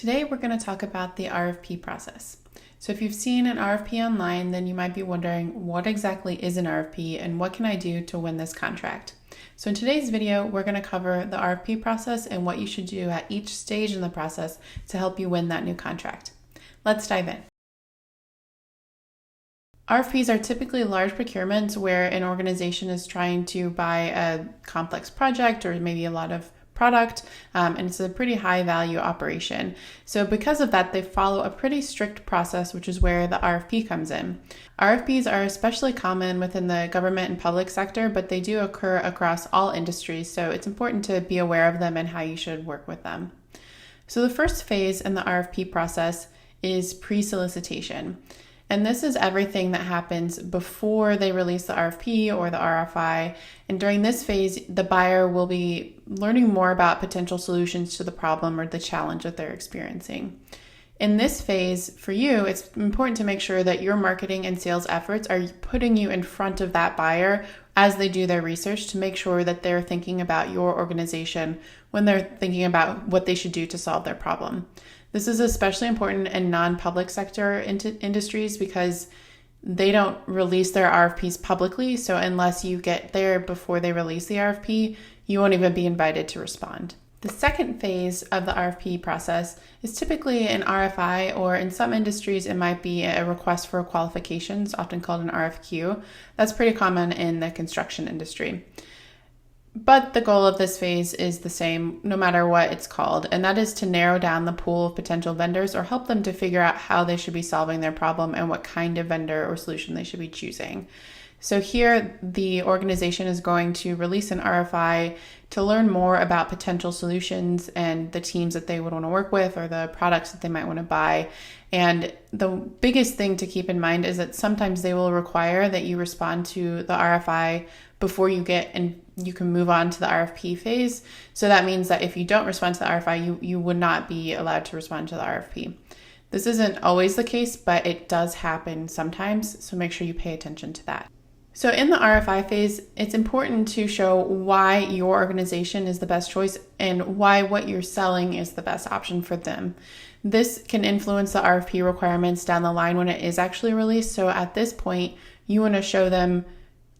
Today we're going to talk about the RFP process. So if you've seen an RFP online, then you might be wondering what exactly is an RFP and what can I do to win this contract? So in today's video, we're going to cover the RFP process and what you should do at each stage in the process to help you win that new contract. Let's dive in. RFPs are typically large procurements where an organization is trying to buy a complex project or maybe a lot of product, and it's a pretty high value operation. So because of that, they follow a pretty strict process, which is where the RFP comes in. RFPs are especially common within the government and public sector, but they do occur across all industries, so it's important to be aware of them and how you should work with them. So the first phase in the RFP process is pre-solicitation. And this is everything that happens before they release the RFP or the RFI. And during this phase, the buyer will be learning more about potential solutions to the problem or the challenge that they're experiencing. In this phase, for you, it's important to make sure that your marketing and sales efforts are putting you in front of that buyer as they do their research to make sure that they're thinking about your organization when they're thinking about what they should do to solve their problem. This is especially important in non-public sector industries because they don't release their RFPs publicly. So unless you get there before they release the RFP, you won't even be invited to respond. The second phase of the RFP process is typically an RFI, or in some industries, it might be a request for qualifications, often called an RFQ. That's pretty common in the construction industry. But the goal of this phase is the same no matter what it's called, and that is to narrow down the pool of potential vendors or help them to figure out how they should be solving their problem and what kind of vendor or solution they should be choosing. So here, the organization is going to release an RFI to learn more about potential solutions and the teams that they would want to work with or the products that they might want to buy. And the biggest thing to keep in mind is that sometimes they will require that you respond to the RFI before you get and you can move on to the RFP phase. So that means that if you don't respond to the RFI, you would not be allowed to respond to the RFP. This isn't always the case, but it does happen sometimes. So make sure you pay attention to that. So in the RFI phase, it's important to show why your organization is the best choice and why what you're selling is the best option for them. This can influence the RFP requirements down the line when it is actually released. So at this point, you want to show them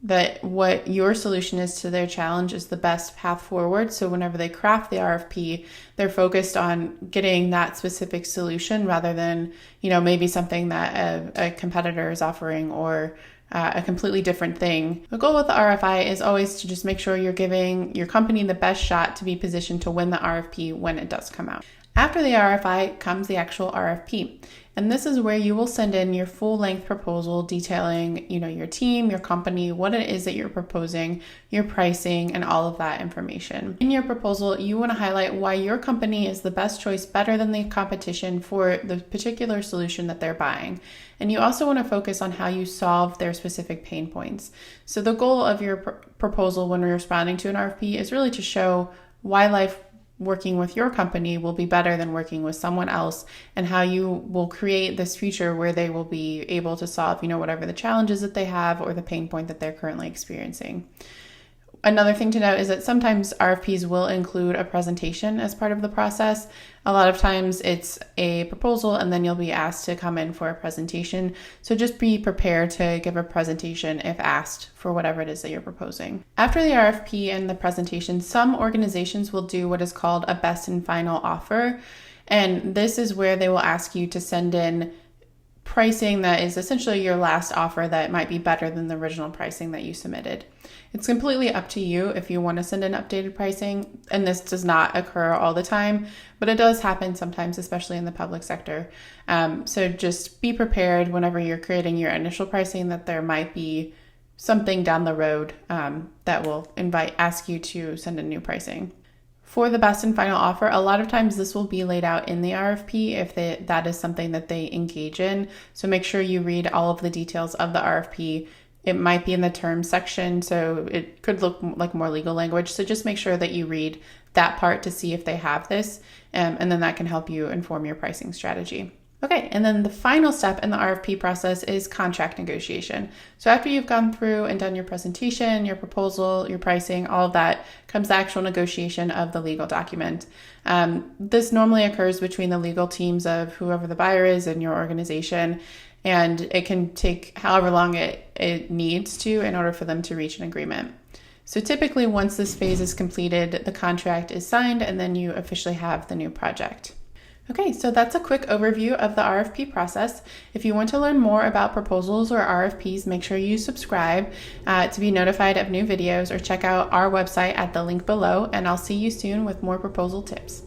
that what your solution is to their challenge is the best path forward. So whenever they craft the RFP, they're focused on getting that specific solution rather than, maybe something that a competitor is offering or a completely different thing. The goal with the RFI is always to just make sure you're giving your company the best shot to be positioned to win the RFP when it does come out. After the RFI comes the actual RFP. And this is where you will send in your full-length proposal detailing, your team, your company, what it is that you're proposing, your pricing, and all of that information. In your proposal, you want to highlight why your company is the best choice, better than the competition for the particular solution that they're buying. And you also want to focus on how you solve their specific pain points. So the goal of your proposal when we're responding to an RFP is really to show why life working with your company will be better than working with someone else, and how you will create this future where they will be able to solve, whatever the challenges that they have or the pain point that they're currently experiencing. Another thing to note is that sometimes RFPs will include a presentation as part of the process. A lot of times it's a proposal and then you'll be asked to come in for a presentation. So just be prepared to give a presentation if asked for whatever it is that you're proposing. After the RFP and the presentation, some organizations will do what is called a best and final offer. And this is where they will ask you to send in pricing that is essentially your last offer that might be better than the original pricing that you submitted. It's completely up to you if you want to send in updated pricing, and this does not occur all the time, but it does happen sometimes, especially in the public sector. So just be prepared whenever you're creating your initial pricing that there might be something down the road that will ask you to send in new pricing. For the best and final offer, a lot of times this will be laid out in the RFP if that is something that they engage in. So make sure you read all of the details of the RFP. It might be in the terms section, so it could look like more legal language. So just make sure that you read that part to see if they have this, and then that can help you inform your pricing strategy. Okay, and then the final step in the RFP process is contract negotiation. So after you've gone through and done your presentation, your proposal, your pricing, all of that, comes the actual negotiation of the legal document. This normally occurs between the legal teams of whoever the buyer is and your organization, and it can take however long it needs to in order for them to reach an agreement. So typically once this phase is completed, the contract is signed and then you officially have the new project. Okay, so that's a quick overview of the RFP process. If you want to learn more about proposals or RFPs, make sure you subscribe to be notified of new videos, or check out our website at the link below, and I'll see you soon with more proposal tips.